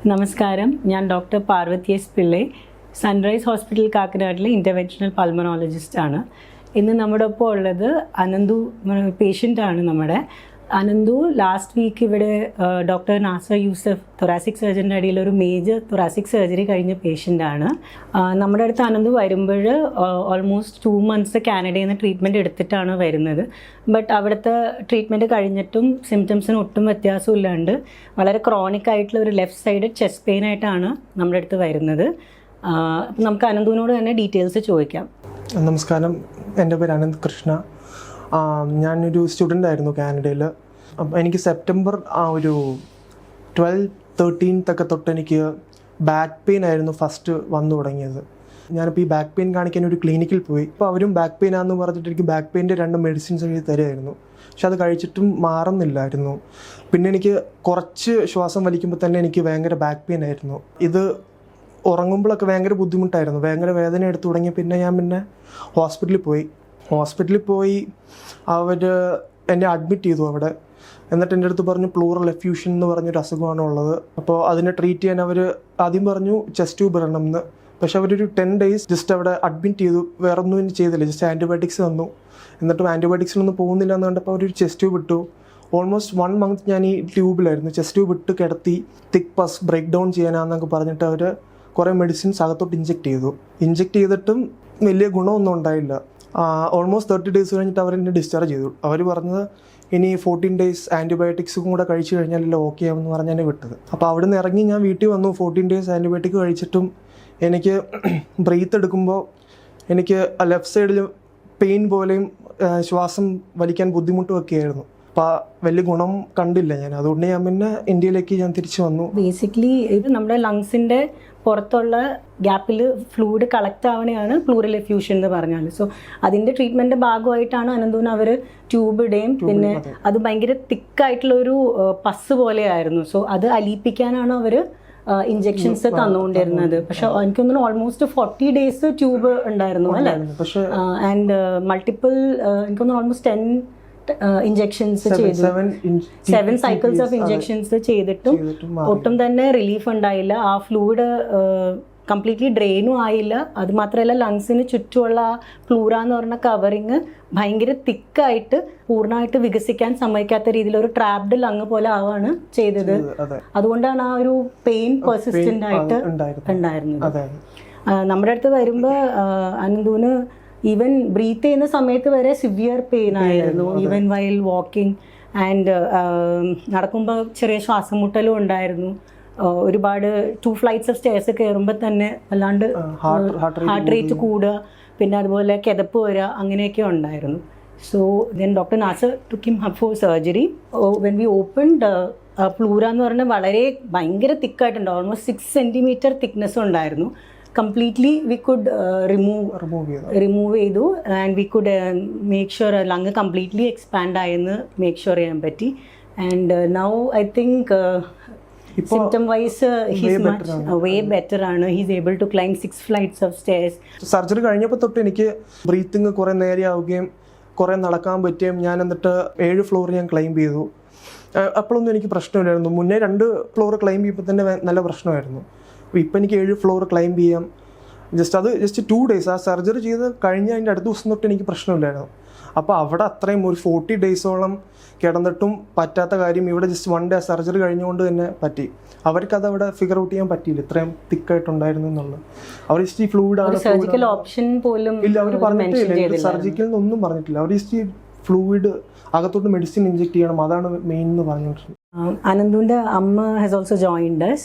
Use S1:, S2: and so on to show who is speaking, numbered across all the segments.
S1: നമസ്കാരം, ഞാൻ doctor Parvathy S Pillai, Sunrise Hospital കാക്കനാടിലെ ഇൻ്റർവെൻഷണൽ പൾമനോളജിസ്റ്റാണ്. ഇന്ന് നമ്മുടെ ഒപ്പം ഉള്ളത് അനന്തു പേഷ്യൻ്റാണ്. അനന്തു ലാസ്റ്റ് വീക്ക് ഇവിടെ ഡോക്ടർ നാസർ യൂസഫ് തൊറാസിക് സർജൻ്റെ അടിയിൽ ഒരു മേജർ തൊറാസിക് സർജറി കഴിഞ്ഞ പേഷ്യൻ്റാണ്. നമ്മുടെ അടുത്ത് അനന്തു വരുമ്പോൾ ഓൾമോസ്റ്റ് 2 months കാനഡയിൽ നിന്ന് ട്രീറ്റ്മെൻറ്റ് എടുത്തിട്ടാണ് വരുന്നത്. ബട്ട് അവിടുത്തെ ട്രീറ്റ്മെൻറ്റ് കഴിഞ്ഞിട്ടും സിംറ്റംസിന് ഒട്ടും വ്യത്യാസമില്ലാണ്ട് വളരെ ക്രോണിക് ആയിട്ടുള്ള ഒരു ലെഫ്റ്റ് സൈഡ് ചെസ്റ്റ് പെയിൻ ആയിട്ടാണ് നമ്മുടെ അടുത്ത് വരുന്നത്. അപ്പം നമുക്ക് അനന്തുവിനോട് തന്നെ ഡീറ്റെയിൽസ് ചോദിക്കാം.
S2: നമസ്കാരം, എൻ്റെ പേര് അനന്ത് കൃഷ്ണ. ഞാനൊരു സ്റ്റുഡൻ്റ് ആയിരുന്നു കാനഡയിൽ. അപ്പം എനിക്ക് സെപ്റ്റംബർ ഒരു 12-13 തൊട്ട് എനിക്ക് ബാക്ക് പെയിൻ ആയിരുന്നു ഫസ്റ്റ് വന്നു തുടങ്ങിയത്. ഞാനിപ്പോൾ ഈ ബാക്ക് പെയിൻ കാണിക്കാൻ ഒരു ക്ലിനിക്കിൽ പോയി. അപ്പോൾ അവരും ബാക്ക് പെയിൻ ആണെന്ന് പറഞ്ഞിട്ട് എനിക്ക് ബാക്ക് പെയിൻ്റെ 2 മെഡിസിൻസ് എഴുതി തരുമായിരുന്നു. പക്ഷെ അത് കഴിച്ചിട്ടും മാറുന്നില്ലായിരുന്നു. പിന്നെ എനിക്ക് കുറച്ച് ശ്വാസം വലിക്കുമ്പോൾ തന്നെ എനിക്ക് ഭയങ്കര ബാക്ക് പെയിൻ ആയിരുന്നു. ഇത് ഉറങ്ങുമ്പോഴൊക്കെ ഭയങ്കര ബുദ്ധിമുട്ടായിരുന്നു, ഭയങ്കര വേദന എടുത്തു തുടങ്ങി. ഞാൻ ഹോസ്പിറ്റലിൽ പോയി അവർ എന്നെ അഡ്മിറ്റ് ചെയ്തു അവിടെ. എന്നിട്ട് എൻ്റെ അടുത്ത് പറഞ്ഞു പ്ലൂറൽ എഫ്യൂഷൻ എന്ന് പറഞ്ഞൊരു അസുഖമാണ് ഉള്ളത്. അപ്പോൾ അതിനെ ട്രീറ്റ് ചെയ്യാൻ അവർ ആദ്യം പറഞ്ഞു ചെസ്റ്റ് ട്യൂബ് ഇടണം എന്ന്. പക്ഷെ അവരൊരു 10 days ജസ്റ്റ് അവിടെ അഡ്മിറ്റ് ചെയ്തു, വേറെ ഒന്നും ചെയ്തില്ല, ജസ്റ്റ് ആൻറ്റിബയോട്ടിക്സ് തന്നു. എന്നിട്ടും ആൻറ്റിബയോട്ടിക്സിനൊന്നും പോകുന്നില്ല എന്ന് കണ്ടപ്പോൾ അവരൊരു ചെസ്റ്റ് ട്യൂബ് ഇട്ടു. ഓൾമോസ്റ്റ് 1 month ഞാൻ ഈ ട്യൂബിലായിരുന്നു. ചെസ്റ്റ് ട്യൂബ് ഇട്ട് കിടത്തി തിക്ക് പസ് ബ്രേക്ക് ഡൗൺ ചെയ്യാനാന്നൊക്കെ പറഞ്ഞിട്ട് അവർ കുറേ മെഡിസിൻസ് അകത്തോട്ട് ഇഞ്ചെക്ട് ചെയ്തിട്ടും വലിയ ഗുണമൊന്നും ഉണ്ടായില്ല. ഓൾമോസ്റ്റ് 30 days കഴിഞ്ഞിട്ട് അവരെന്നെ ഡിസ്ചാർജ് ചെയ്തു. അവർ പറഞ്ഞത് ഇനി 14 days ആൻറ്റിബയോട്ടിക്സും കൂടെ കഴിച്ചു കഴിഞ്ഞാലല്ലോ ഓക്കെ ആവുമെന്ന് പറഞ്ഞാൽ വിട്ടത്. അപ്പോൾ അവിടെ നിന്ന് ഇറങ്ങി ഞാൻ വീട്ടിൽ വന്നു. 14 days ആൻറ്റിബയോട്ടിക് കഴിച്ചിട്ടും എനിക്ക് ബ്രീത്ത് എടുക്കുമ്പോൾ എനിക്ക് ലെഫ്റ്റ് സൈഡിൽ പെയിൻ പോലെയും ശ്വാസം വലിക്കാൻ ബുദ്ധിമുട്ടുമൊക്കെ ആയിരുന്നു. അപ്പോൾ വലിയ ഗുണം കണ്ടില്ല ഞാൻ. അതുകൊണ്ട് ഞാൻ പിന്നെ ഇന്ത്യയിലേക്ക് തിരിച്ചു വന്നു.
S1: ബേസിക്കലി ഇത് നമ്മുടെ ലങ്സിൻ്റെ പുറത്തുള്ള ഗ്യാപ്പിൽ ഫ്ലൂയിഡ് കളക്ട് ആവണയാണ് പ്ലൂറൽ എഫ്യൂഷൻ എന്ന് പറഞ്ഞാൽ. സോ അതിൻ്റെ ട്രീറ്റ്മെൻറ്റ് ഭാഗമായിട്ടാണ് അനന്തുവിന് അവർ ട്യൂബ് ഇടുകയും പിന്നെ അത് ഭയങ്കര തിക്കായിട്ടുള്ളൊരു പസ് പോലെയായിരുന്നു. സോ അത് അലിയിപ്പിക്കാനാണ് അവർ ഇഞ്ചെക്ഷൻസ് തന്നുകൊണ്ടിരുന്നത്. പക്ഷെ എനിക്കൊന്നും ഓൾമോസ്റ്റ് 40 days ട്യൂബ് ഉണ്ടായിരുന്നു അല്ലേ? ആൻഡ് മൾട്ടിപ്പിൾ എനിക്കൊന്നും ഓൾമോസ്റ്റ് 10 ഇഞ്ചെക്ഷൻസ് ചെയ്തു. 7 cycles ഓഫ് ഇഞ്ചെക്ഷൻസ് ചെയ്തിട്ടും ഒട്ടും തന്നെ റിലീഫ് ഉണ്ടായില്ല. ആ ഫ്ലൂയിഡ് കംപ്ലീറ്റ്ലി ഡ്രെയിനും ആയില്ല. അത് മാത്രമല്ല ലങ്സിന് ചുറ്റുമുള്ള ആ പ്ലൂറ എന്ന് പറഞ്ഞ കവറിങ് ഭയങ്കര തിക്കായിട്ട് പൂർണ്ണമായിട്ട് വികസിക്കാൻ സമ്മതിക്കാത്ത രീതിയിൽ ഒരു ട്രാപ്ഡ് ലങ് പോലെ ആവാണ് ചെയ്തത്. അതുകൊണ്ടാണ് ആ ഒരു പെയിൻ പെർസിസ്റ്റന്റ് ആയിട്ട് ഉണ്ടായിരുന്നത്. നമ്മുടെ അടുത്ത് വരുമ്പോൾ അനന്തുവിന് ഈവൻ ബ്രീത്ത് ചെയ്യുന്ന സമയത്ത് വരെ സിവിയർ പെയിൻ ആയിരുന്നു. ഈവൻ വൈൽ വാക്കിംഗ് ആൻഡ് നടക്കുമ്പോൾ ചെറിയ ശ്വാസം മുട്ടലും ഉണ്ടായിരുന്നു. ഒരുപാട് 2 flights of stairs കയറുമ്പോൾ തന്നെ അല്ലാണ്ട് ഹാർട്ട് റേറ്റ് കൂടുക, പിന്നെ അതുപോലെ കിതപ്പ് വരിക, അങ്ങനെയൊക്കെ ഉണ്ടായിരുന്നു. So then doctor Nasar took him up for surgery. When we opened pleura എന്ന് പറഞ്ഞാൽ വളരെ ഭയങ്കര തിക്കായിട്ടുണ്ട്. ഓൾമോസ്റ്റ് 6 centimeter തിക്നെസ് ഉണ്ടായിരുന്നു. കംപ്ലീറ്റ്ലി വി കുഡ് റിമൂവ് ചെയ്തു and we could make sure lung completely expand ആയെന്ന് മേക്ക് ഷുവർ ചെയ്യാൻ പറ്റി. And now I think symptom wise he's much way better ആണ്. He's able to climb 6 flights of stairs.
S2: Surgery കഴിഞ്ഞപ്പോൾ തൊട്ട് എനിക്ക് breathing കുറേ നേരെയാവുകയും കുറേ നടക്കാൻ പറ്റുകയും ഞാൻ എന്നിട്ട് 7 floor ഞാൻ ക്ലൈംബ് ചെയ്തു. അപ്പോഴൊന്നും എനിക്ക് പ്രശ്നമില്ലായിരുന്നു. മുന്നേ 2 floor ക്ലൈംബ് ചെയ്യുമ്പോൾ തന്നെ നല്ല പ്രശ്നമായിരുന്നു. അപ്പോൾ ഇപ്പം എനിക്ക് 7 floor ക്ലൈംബ് ചെയ്യാം. ജസ്റ്റ് 2 days ആ സർജറി ചെയ്ത് കഴിഞ്ഞ അതിൻ്റെ അടുത്ത ദിവസം തൊട്ട് എനിക്ക് പ്രശ്നമില്ലായിരുന്നു. അപ്പോൾ അവിടെ അത്രയും ഒരു 40 days-ഓളം കിടന്നിട്ടും പറ്റാത്ത കാര്യം ഇവിടെ ജസ്റ്റ് 1 day സർജറി കഴിഞ്ഞുകൊണ്ട് തന്നെ പറ്റി. അവർക്കത് അവിടെ ഫിഗർ ഔട്ട് ചെയ്യാൻ പറ്റിയില്ല, ഇത്രയും തിക്കായിട്ടുണ്ടായിരുന്നു എന്നുള്ളത്. അവർ ജസ്റ്റ് ഈ ഫ്ലൂയിഡ്
S1: സർജിക്കൽ ഓപ്ഷൻ പോലും
S2: ഇല്ല, അവർ പറഞ്ഞിട്ടില്ല, സർജിക്കൽ എന്നൊന്നും പറഞ്ഞിട്ടില്ല. അവർ ജസ്റ്റ് ഈ ഫ്ലൂയിഡ് അകത്തോട്ട് മെഡിസിൻ ഇഞ്ചെക്ട് ചെയ്യണം, അതാണ് മെയിൻ എന്ന് പറഞ്ഞിട്ടുണ്ട്.
S1: അനന്തുവിൻ്റെ അമ്മ has also joined us.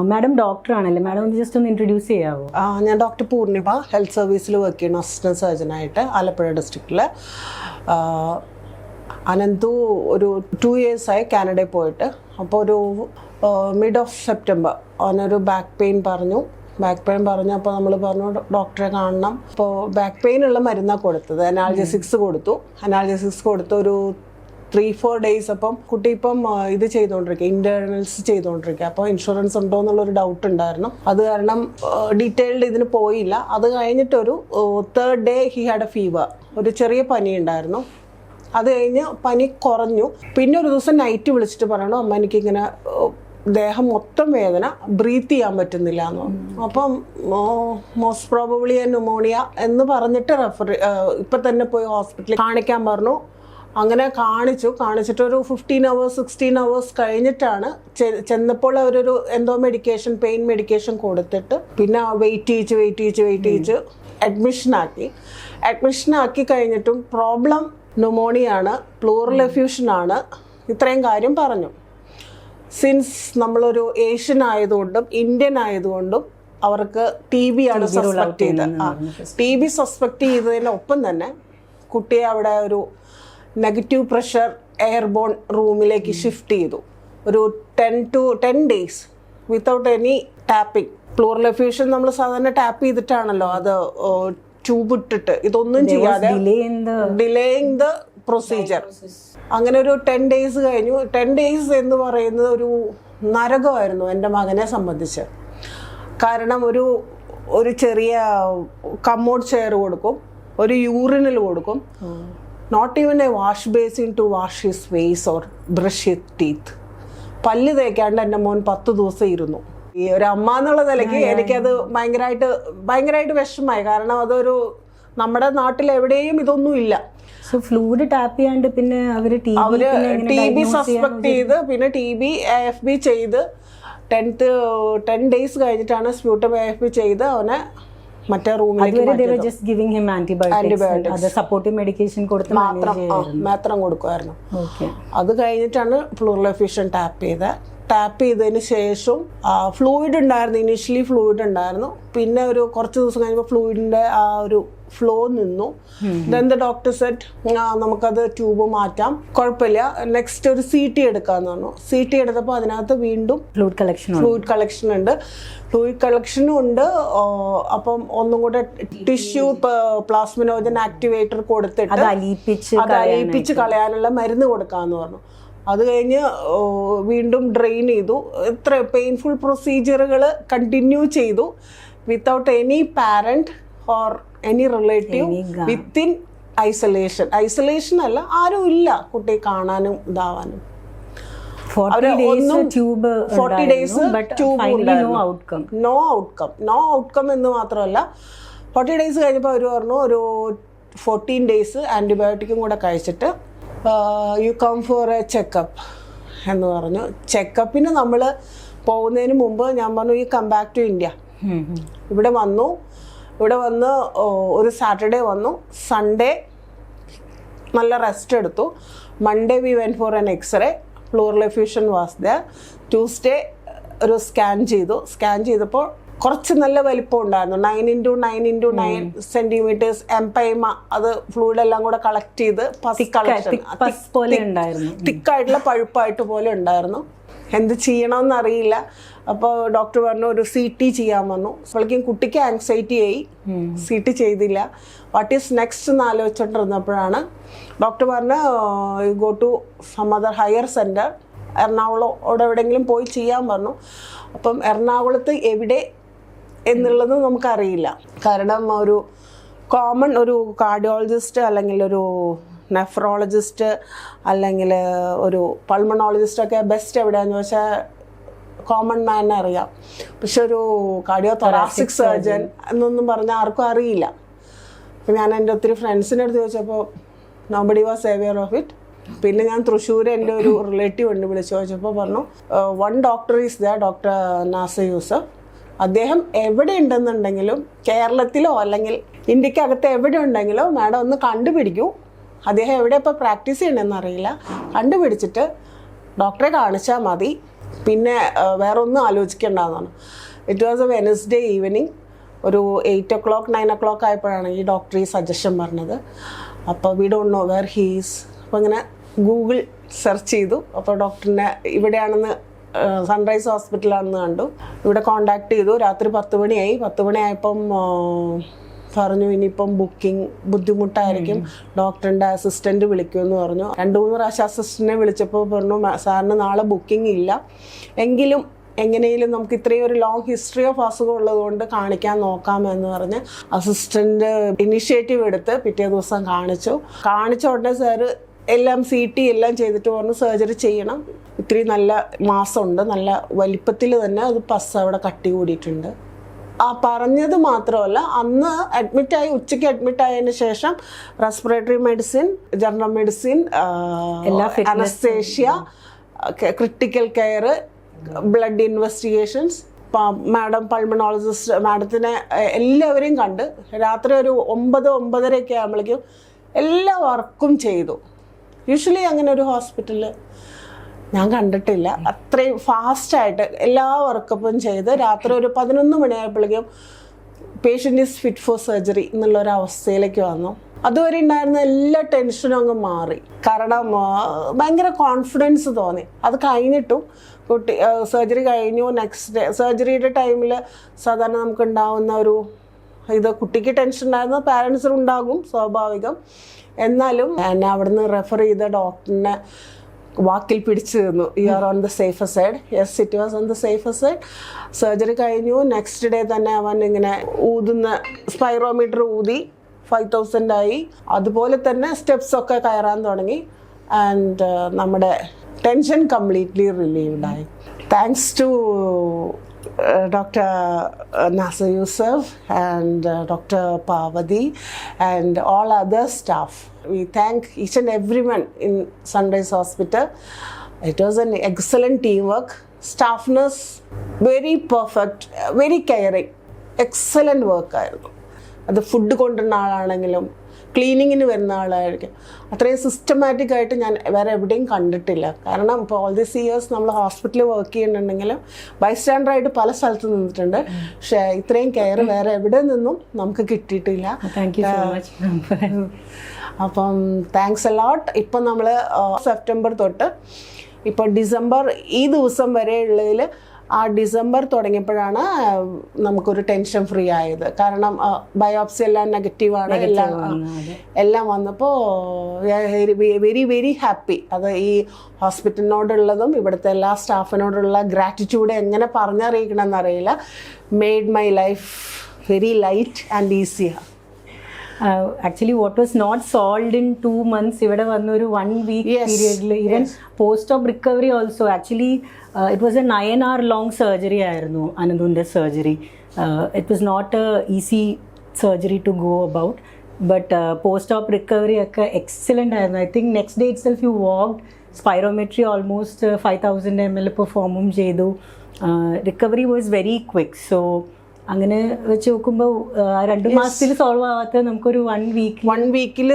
S1: Madam ഡോക്ടറാണല്ലേ? മാഡം ജസ്റ്റ് ഒന്ന് ഇൻട്രൊഡ്യൂസ് ചെയ്യാമോ?
S3: ഞാൻ ഡോക്ടർ പൂർണിമ, ഹെൽത്ത് സർവീസിൽ വർക്ക് ചെയ്യുന്ന അസിസ്റ്റൻറ്റ് സർജനായിട്ട് ആലപ്പുഴ ഡിസ്ട്രിക്റ്റിൽ. അനന്തു ഒരു 2 years ആയി കാനഡയിൽ പോയിട്ട്. അപ്പോൾ ഒരു mid of September അവനൊരു ബാക്ക് പെയിൻ പറഞ്ഞപ്പോൾ നമ്മൾ പറഞ്ഞു ഡോക്ടറെ കാണണം. അപ്പോൾ ബാക്ക് പെയിനുള്ള മരുന്നാണ് കൊടുത്തത്. അനാൾജസിക്സ് കൊടുത്തു ഒരു 3-4 days. അപ്പം കുട്ടി ഇപ്പം ഇത് ചെയ്തുകൊണ്ടിരിക്കുക, ഇൻറ്റേർണൽസ് ചെയ്തുകൊണ്ടിരിക്കുക. അപ്പോൾ ഇൻഷുറൻസ് ഉണ്ടോ എന്നുള്ളൊരു ഡൗട്ട് ഉണ്ടായിരുന്നു. അത് കാരണം ഡീറ്റെയിൽഡ് ഇതിന് പോയില്ല. അത് കഴിഞ്ഞിട്ടൊരു 3rd day he had A fever, ഒരു ചെറിയ പനി ഉണ്ടായിരുന്നു. അത് കഴിഞ്ഞ് പനി കുറഞ്ഞു. പിന്നെ ഒരു ദിവസം നൈറ്റ് വിളിച്ചിട്ട് പറയണം അമ്മ എനിക്കിങ്ങനെ ദേഹം മൊത്തം വേദന, ബ്രീത്ത് ചെയ്യാൻ പറ്റുന്നില്ല എന്ന് പറഞ്ഞു. അപ്പം മോസ്റ്റ് പ്രോബബ്ലി ന്യൂമോണിയ എന്ന് പറഞ്ഞിട്ട് ഇപ്പം തന്നെ പോയി ഹോസ്പിറ്റലിൽ കാണിക്കാൻ പറഞ്ഞു. അങ്ങനെ കാണിച്ചിട്ട് ഒരു 15 hours 16 hours കഴിഞ്ഞിട്ടാണ് ചെന്നപ്പോൾ അവരൊരു എന്തോ മെഡിക്കേഷൻ, പെയിൻ മെഡിക്കേഷൻ കൊടുത്തിട്ട് പിന്നെ വെയിറ്റ് ചെയ്യിച്ച് അഡ്മിഷനാക്കി കഴിഞ്ഞിട്ടും പ്രോബ്ലം ന്യൂമോണിയാണ്, പ്ലൂറൽ എഫ്യൂഷനാണ്, ഇത്രയും കാര്യം പറഞ്ഞു. സിൻസ് നമ്മളൊരു ഏഷ്യൻ ആയതുകൊണ്ടും ഇന്ത്യൻ ആയതുകൊണ്ടും അവർക്ക് TB ആണ് സസ്പെക്ട് ചെയ്തത്. TB സസ്പെക്ട് ചെയ്തതിനൊപ്പം തന്നെ കുട്ടിയെ അവിടെ ഒരു നെഗറ്റീവ് പ്രഷർ എയർബോൺ റൂമിലേക്ക് ഷിഫ്റ്റ് ചെയ്തു. ഒരു 10 days without any tapping. Pleural effusion നമ്മൾ സാധാരണ ടാപ്പ് ചെയ്തിട്ടാണല്ലോ അത് ട്യൂബ് ഇട്ടിട്ട്, ഇതൊന്നും ചെയ്യാതെ ഡിലേയിങ് ദ പ്രൊസീജിയർ. അങ്ങനെ ഒരു 10 days കഴിഞ്ഞു. 10 days എന്ന് പറയുന്നത് ഒരു നരകമായിരുന്നു എൻ്റെ മകനെ സംബന്ധിച്ച്. കാരണം ഒരു ചെറിയ കമ്മോഡ് ചെയർ കൊടുക്കും, ഒരു യൂറിനൽ കൊടുക്കും, not even a wash basin to wash his face or brush his teeth. പല്ല് തേക്കാണ്ട് എൻ്റെ മോൻ 10 ദിവസം ഇരുന്നു. ഈ ഒരു അമ്മ എന്നുള്ള നിലയ്ക്ക് എനിക്കത് ഭയങ്കരമായിട്ട് വിഷമമായി. കാരണം അതൊരു നമ്മുടെ നാട്ടിൽ എവിടെയും ഇതൊന്നും ഇല്ല.
S1: ഫ്ലൂയിഡ് ടാപ്പ് ചെയ്യാണ്ട് പിന്നെ അവര്
S3: TB സസ്പെക്ട് ചെയ്ത് പിന്നെ TB AFB ചെയ്ത് 10 days കഴിഞ്ഞിട്ടാണ് സ്പ്യൂട്ടം AFB ചെയ്ത് അവനെ മറ്റേ റൂമിലേക്ക് മാത്രം കൊടുക്കുമായിരുന്നു. അത് കഴിഞ്ഞിട്ടാണ് പ്ലൂറൽ എഫ്യൂഷൻ ടാപ്പ് ചെയ്തതിന് ശേഷം ഫ്ലൂയിഡ് ഉണ്ടായിരുന്നു. ഇനീഷ്യലി ഫ്ലൂയിഡ് ഉണ്ടായിരുന്നു. പിന്നെ ഒരു കുറച്ച് ദിവസം കഴിഞ്ഞപ്പോൾ ഫ്ലൂയിഡിന്റെ ആ ഒരു ഫ്ലോ നിന്നു. ദെൻ ദ ഡോക്ടർ സെഡ് നമുക്കത് ട്യൂബ് മാറ്റാം, കുഴപ്പമില്ല, നെക്സ്റ്റ് ഒരു CT എടുക്കാന്ന് പറഞ്ഞു. CT എടുത്തപ്പോൾ അതിനകത്ത് വീണ്ടും ഫ്ലൂയിഡ് കളക്ഷനും ഉണ്ട്. അപ്പം ഒന്നും കൂടെ ടിഷ്യൂ പ്ലാസ്മിനോജൻ ആക്ടിവേറ്റർ കൊടുത്തിട്ട് അത് അലിയിപ്പിച്ച് കളയാനുള്ള മരുന്ന് കൊടുക്കാന്ന് പറഞ്ഞു. അത് കഴിഞ്ഞ് വീണ്ടും ഡ്രെയിൻ ചെയ്തു. ഇത്ര പെയിൻഫുൾ പ്രൊസീജിയറുകൾ കണ്ടിന്യൂ ചെയ്തു without any parent or any relative, within isolation അല്ല, ആരും ഇല്ല കുട്ടിയെ കാണാനും ഇതാവാനും. 40 days നോ ഔട്ട്കം എന്ന് മാത്രമല്ല 40 days കഴിഞ്ഞപ്പോൾ അവർ പറഞ്ഞു ഒരു 14 days ആൻറ്റിബയോട്ടിക്കും കൂടെ കഴിച്ചിട്ട് you come for a checkup എന്ന് പറഞ്ഞു. ചെക്കപ്പിന് നമ്മൾ പോകുന്നതിന് മുമ്പ് ഞാൻ പറഞ്ഞു you come back to India. ഇവിടെ വന്ന് ഒരു സാറ്റർഡേ വന്നു, സൺഡേ നല്ല റെസ്റ്റ് എടുത്തു. Monday we went for an X-ray, pleural effusion was there. Tuesday ഒരു സ്കാൻ ചെയ്തപ്പോൾ കുറച്ച് നല്ല വലിപ്പം ഉണ്ടായിരുന്നു. 9x9 centimetres empyema. അത് ഫ്ലൂയിഡ് എല്ലാം കൂടെ കളക്ട് ചെയ്ത് തിക്കായിട്ടുള്ള പഴുപ്പായിട്ട് പോലെ ഉണ്ടായിരുന്നു. എന്ത് ചെയ്യണമെന്ന് അറിയില്ല. അപ്പോൾ ഡോക്ടർ പറഞ്ഞു ഒരു CT ചെയ്യാൻ പറഞ്ഞു. അപ്പോഴേക്കും കുട്ടിക്ക് ആങ്സൈറ്റി ആയി, CT ചെയ്തില്ല. വാട്ട് ഈസ് നെക്സ്റ്റ് എന്ന് ആലോചിച്ചിട്ടിരുന്നപ്പോഴാണ് ഡോക്ടർ പറഞ്ഞ you go to some other higher centre, Ernakulam അവിടെ എവിടെയെങ്കിലും പോയി ചെയ്യാൻ പറഞ്ഞു. അപ്പം എറണാകുളത്ത് എവിടെ എന്നുള്ളത് നമുക്കറിയില്ല. കാരണം ഒരു കോമൺ ഒരു കാർഡിയോളജിസ്റ്റ് അല്ലെങ്കിൽ ഒരു നെഫ്രോളജിസ്റ്റ് അല്ലെങ്കിൽ ഒരു പൾമണോളജിസ്റ്റൊക്കെ ബെസ്റ്റ് എവിടെയാണെന്ന് ചോദിച്ചാൽ കോമൺ മാനെ അറിയാം. പക്ഷെ ഒരു കാർഡിയോ തൊറാസിക് സർജൻ എന്നൊന്നും പറഞ്ഞാൽ ആർക്കും അറിയില്ല. അപ്പം ഞാൻ എൻ്റെ ഒത്തിരി ഫ്രണ്ട്സിൻ്റെ അടുത്ത് ചോദിച്ചപ്പോൾ nobody was aware of it. പിന്നെ ഞാൻ തൃശ്ശൂർ എൻ്റെ ഒരു റിലേറ്റീവ് ഉണ്ട്, വിളിച്ച് ചോദിച്ചപ്പോൾ പറഞ്ഞു one doctor is the doctor Nasar Yusuf. അദ്ദേഹം എവിടെ ഉണ്ടെന്നുണ്ടെങ്കിലും കേരളത്തിലോ അല്ലെങ്കിൽ ഇന്ത്യക്കകത്ത് എവിടെ ഉണ്ടെങ്കിലോ മാഡം ഒന്ന് കണ്ടുപിടിക്കൂ. അദ്ദേഹം എവിടെ ഇപ്പോൾ പ്രാക്ടീസ് ചെയ്യണമെന്ന് അറിയില്ല, കണ്ടുപിടിച്ചിട്ട് ഡോക്ടറെ കാണിച്ചാൽ മതി, പിന്നെ വേറെ ഒന്നും ആലോചിക്കേണ്ടതെന്നാണ്. It was a Wednesday evening. ഒരു 8 o'clock 9 o'clock ആയപ്പോഴാണ് ഈ ഡോക്ടർ ഈ സജഷൻ പറഞ്ഞത്. അപ്പോൾ we don't know where he's. അപ്പോൾ ഇങ്ങനെ ഗൂഗിൾ സെർച്ച് ചെയ്തു. അപ്പോൾ ഡോക്ടറിനെ ഇവിടെയാണെന്ന്, സൺറൈസ് ഹോസ്പിറ്റലാണെന്ന് കണ്ടു. ഇവിടെ കോണ്ടാക്ട് ചെയ്തു. രാത്രി 10 മണിയായി. 10 മണിയായപ്പം പറഞ്ഞു ഇനിയിപ്പം ബുക്കിംഗ് ബുദ്ധിമുട്ടായിരിക്കും, ഡോക്ടറിൻ്റെ അസിസ്റ്റൻറ്റ് വിളിക്കുമെന്ന് പറഞ്ഞു. 2-3 പ്രാവശ്യം അസിസ്റ്റൻറ്റിനെ വിളിച്ചപ്പോൾ പറഞ്ഞു സാറിന് നാളെ ബുക്കിംഗ് ഇല്ല, എങ്കിലും എങ്ങനെയും നമുക്ക് ഇത്രയും ഒരു ലോങ് ഹിസ്റ്ററി ഓഫ് അസുഖം ഉള്ളതുകൊണ്ട് കാണിക്കാൻ നോക്കാമെന്ന് പറഞ്ഞ് അസിസ്റ്റൻ്റ് ഇനിഷ്യേറ്റീവ് എടുത്ത് പിറ്റേ ദിവസം കാണിച്ച ഉടനെ സാറ് എല്ലാം CT എല്ലാം ചെയ്തിട്ട് പറഞ്ഞു സർജറി ചെയ്യണം, ഇത്തിരി നല്ല മാസമുണ്ട്, നല്ല വലിപ്പത്തിൽ തന്നെ അത് പസ് അവിടെ കട്ടി കൂടിയിട്ടുണ്ട്. ആ പറഞ്ഞത് മാത്രമല്ല, അന്ന് അഡ്മിറ്റായി, ഉച്ചയ്ക്ക് അഡ്മിറ്റായതിനു ശേഷം respiratory medicine, general medicine, anaesthesia, critical care, blood investigations, madam pulmonologist മാഡത്തിനെ എല്ലാവരെയും കണ്ട് രാത്രി ഒരു 9-9:30 ആകുമ്പോഴേക്കും എല്ലാ വർക്കും ചെയ്തു. യൂഷ്വലി അങ്ങനെ ഒരു ഹോസ്പിറ്റലിൽ ഞാൻ കണ്ടിട്ടില്ല. അത്രയും ഫാസ്റ്റായിട്ട് എല്ലാ വർക്കപ്പും ചെയ്ത് രാത്രി ഒരു 11 മണിയായപ്പോഴേക്കും patient is fit for surgery എന്നുള്ളൊരവസ്ഥയിലേക്ക് വന്നു. അതുവരെ ഉണ്ടായിരുന്ന എല്ലാ ടെൻഷനും അങ്ങ് മാറി. കാരണം ഭയങ്കര കോൺഫിഡൻസ് തോന്നി. അത് കഴിഞ്ഞിട്ടും കുട്ടി സർജറി കഴിഞ്ഞു. നെക്സ്റ്റ് ഡേ സർജറിയുടെ ടൈമിൽ സാധാരണ നമുക്ക് ഉണ്ടാവുന്ന ഒരു ഇത്, കുട്ടിക്ക് ടെൻഷൻ ഉണ്ടായിരുന്ന പാരൻസിനും ഉണ്ടാകും, സ്വാഭാവികം. എന്നാലും എന്നെ അവിടുന്ന് റെഫർ ചെയ്ത ഡോക്ടറിനെ വാക്കിൽ പിടിച്ചു തന്നു. You are on the safer side. Yes, it was on the safer side. Surgery കഴിഞ്ഞു. നെക്സ്റ്റ് ഡേ തന്നെ അവൻ ഇങ്ങനെ ഊതുന്ന സ്പൈറോമീറ്റർ ഊതി 5,000 ആയി. അതുപോലെ തന്നെ സ്റ്റെപ്സ് ഒക്കെ കയറാൻ തുടങ്ങി. ആൻഡ് നമ്മുടെ ടെൻഷൻ കംപ്ലീറ്റ്ലി റിലീവ്ഡ് ആയി. Thanks to Dr. Nasser Yusuf and Dr. Pavadi and all other staff. We thank each and everyone in Sunrise Hospital. It was an excellent teamwork. Staff nurse, very perfect, very caring. Excellent work ആയിരുന്നു. അത് food കൊണ്ടുവരുന്ന ആളാണെങ്കിലും ക്ലീനിങ്ങിന് വരുന്ന ആളായിരിക്കും, അത്രയും systematic ആയിട്ട് ഞാൻ വേറെ എവിടെയും കണ്ടിട്ടില്ല. കാരണം ഇപ്പോൾ ഓൾ ദീസ് ഇയേഴ്സ് നമ്മൾ ഹോസ്പിറ്റലിൽ വർക്ക് ചെയ്യുന്നുണ്ടെങ്കിലും ബൈസ്റ്റാൻഡറായിട്ട് പല സ്ഥലത്ത് നിന്നിട്ടുണ്ട്. പക്ഷേ ഇത്രയും കെയർ വേറെ എവിടെ നിന്നും നമുക്ക് കിട്ടിയിട്ടില്ല. അപ്പം താങ്ക്സ് എ ലോട്ട്. ഇപ്പം നമ്മൾ സെപ്റ്റംബർ തൊട്ട് ഇപ്പോൾ ഡിസംബർ ഈ ദിവസം വരെ ഉള്ളതിൽ ആ ഡിസംബർ തുടങ്ങിയപ്പോഴാണ് നമുക്കൊരു ടെൻഷൻ ഫ്രീ ആയത്. കാരണം ബയോപ്സി എല്ലാം നെഗറ്റീവാണ്, എല്ലാം വന്നപ്പോൾ വെരി വെരി ഹാപ്പി. അത് ഈ ഹോസ്പിറ്റലിനോടുള്ളതും ഇവിടുത്തെ എല്ലാ സ്റ്റാഫിനോടുള്ള ഗ്രാറ്റിറ്റ്യൂഡ് എങ്ങനെ പറഞ്ഞറിയിക്കണം എന്നറിയില്ല. Made my life very light and easier.
S1: Actually, what was not solved in 2 months, ഇവിടെ വന്നൊരു 1 week പീരിയഡിൽ, even post of recovery also. Actually it was a 9-hour long surgery ആയിരുന്നു അനന്തുവിൻ്റെ സർജറി. It was not a easy surgery to go about, but post op recovery ഒക്കെ excellent ആയിരുന്നു. I think next day itself you walked, spirometry almost 5,000 ml പെർഫോമും ചെയ്തു. Recovery was very quick. So അങ്ങനെ വെച്ച് നോക്കുമ്പോൾ 2 മാസത്തിൽ സോൾവ് ആവാത്ത നമുക്കൊരു 1 വീക്കിൽ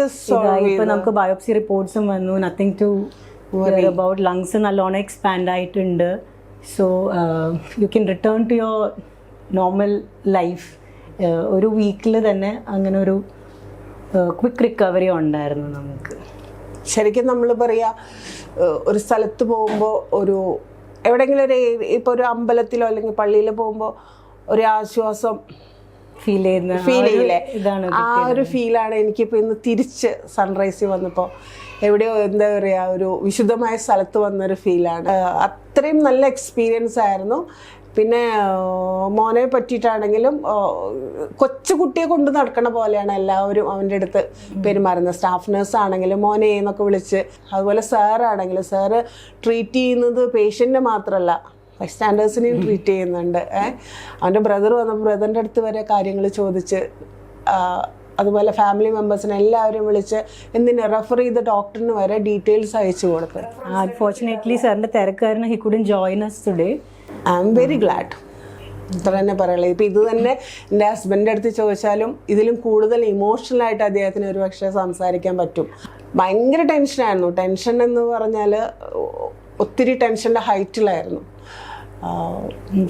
S1: ഇപ്പം നമുക്ക് ബയോപ്സി റിപ്പോർട്ട്സും വന്നു. Nothing to worry about. Lungs നല്ലോണം എക്സ്പാൻഡ് ആയിട്ടുണ്ട്. So you can return to your normal life. ഒരു വീക്കിൽ തന്നെ അങ്ങനെ ഒരു ക്വിക്ക് റിക്കവറി ഉണ്ടായിരുന്നു നമുക്ക്.
S3: ശരിക്കും നമ്മൾ പറയുക, ഒരു സ്ഥലത്ത് പോകുമ്പോൾ ഒരു എവിടെയെങ്കിലും ഒരു ഇപ്പോൾ ഒരു അമ്പലത്തിലോ അല്ലെങ്കിൽ പള്ളിയിൽ പോകുമ്പോൾ ഒരു ആശ്വാസം
S1: ഫീൽ
S3: ചെയ്യില്ലേ, ആ ഒരു ഫീലാണ് എനിക്കിപ്പോൾ ഇന്ന് തിരിച്ച് സൺറൈസിൽ വന്നപ്പോൾ എവിടെയോ എന്താ പറയുക, ഒരു വിശുദ്ധമായ സ്ഥലത്ത് വന്നൊരു ഫീലാണ്. അത്രയും നല്ല എക്സ്പീരിയൻസ് ആയിരുന്നു. പിന്നെ മോനെ പറ്റിയിട്ടാണെങ്കിലും കൊച്ചു കുട്ടിയെ കൊണ്ട് നടക്കണ പോലെയാണ് എല്ലാവരും അവൻ്റെ അടുത്ത് പെരുമാറുന്നത്. സ്റ്റാഫ് നേഴ്സ് ആണെങ്കിലും മോനെ എന്നൊക്കെ വിളിച്ച്, അതുപോലെ സാറാണെങ്കിലും സാറ് ട്രീറ്റ് ചെയ്യുന്നത് പേഷ്യൻറ്റിനെ മാത്രമല്ല ബൈസ്റ്റാൻഡേഴ്സിനെയും ട്രീറ്റ് ചെയ്യുന്നുണ്ട്. അവൻ്റെ ബ്രദർ വന്നപ്പോൾ ബ്രദറിൻ്റെ അടുത്ത് വരെ കാര്യങ്ങൾ ചോദിച്ച്, അതുപോലെ ഫാമിലി മെമ്പേഴ്സിനെ എല്ലാവരും വിളിച്ച് എന്തിന് റെഫർ ചെയ്ത ഡോക്ടറിന് വരെ ഡീറ്റെയിൽസ് അയച്ചു കൊടുത്ത്.
S1: അൺഫോർച്ചുനേറ്റ്ലി സാറിൻ്റെ തിരക്ക് കാരണം he couldn't join us today.
S3: I am very glad. ഇത്ര തന്നെ പറയുള്ളത്. ഇപ്പം ഇത് തന്നെ എൻ്റെ ഹസ്ബൻഡിൻ്റെ അടുത്ത് ചോദിച്ചാലും ഇതിലും കൂടുതൽ ഇമോഷണലായിട്ട് അദ്ദേഹത്തിന് ഒരു പക്ഷേ സംസാരിക്കാൻ പറ്റും. ഭയങ്കര ടെൻഷനായിരുന്നു. ടെൻഷൻ എന്ന് പറഞ്ഞാൽ ഒത്തിരി ടെൻഷൻ്റെ ഹൈറ്റിലായിരുന്നു.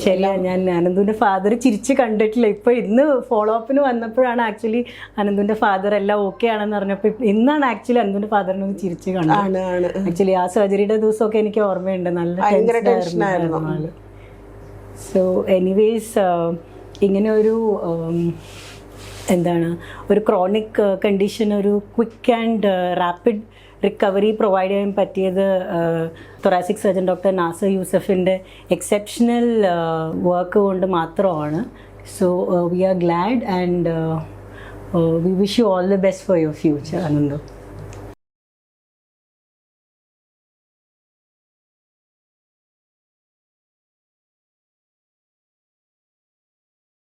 S1: ശരിയാ, ഞാൻ അനന്തുവിൻ്റെ ഫാദർ ചിരിച്ച് കണ്ടിട്ടില്ല. ഇപ്പോൾ ഇന്ന് ഫോളോ അപ്പിന് വന്നപ്പോഴാണ് ആക്ച്വലി അനന്തുവിൻ്റെ ഫാദർ എല്ലാം ഓക്കെ ആണെന്ന് പറഞ്ഞപ്പോൾ ഇന്നാണ് ആക്ച്വലി അനന്തുവിൻ്റെ ഫാദറിനെ ഒന്ന് ചിരിച്ച് കണ്ടത്. ആക്ച്വലി ആ സർജറിയുടെ ദിവസമൊക്കെ എനിക്ക് ഓർമ്മയുണ്ട്, നല്ല ടെൻഷനായിരുന്നു. സോ എനിവേസ് ഇങ്ങനെ ഒരു എന്താണ് ഒരു ക്രോണിക് കണ്ടീഷൻ ഒരു quick and rapid recovery provide ചെയ്യാൻ പറ്റിയത് തൊറാസിക് സർജൻ ഡോക്ടർ നാസർ യൂസഫിൻ്റെ എക്സെപ്ഷണൽ വർക്ക് കൊണ്ട് മാത്രമാണ്. So we are glad and we wish you all the best for your future, Ananthu.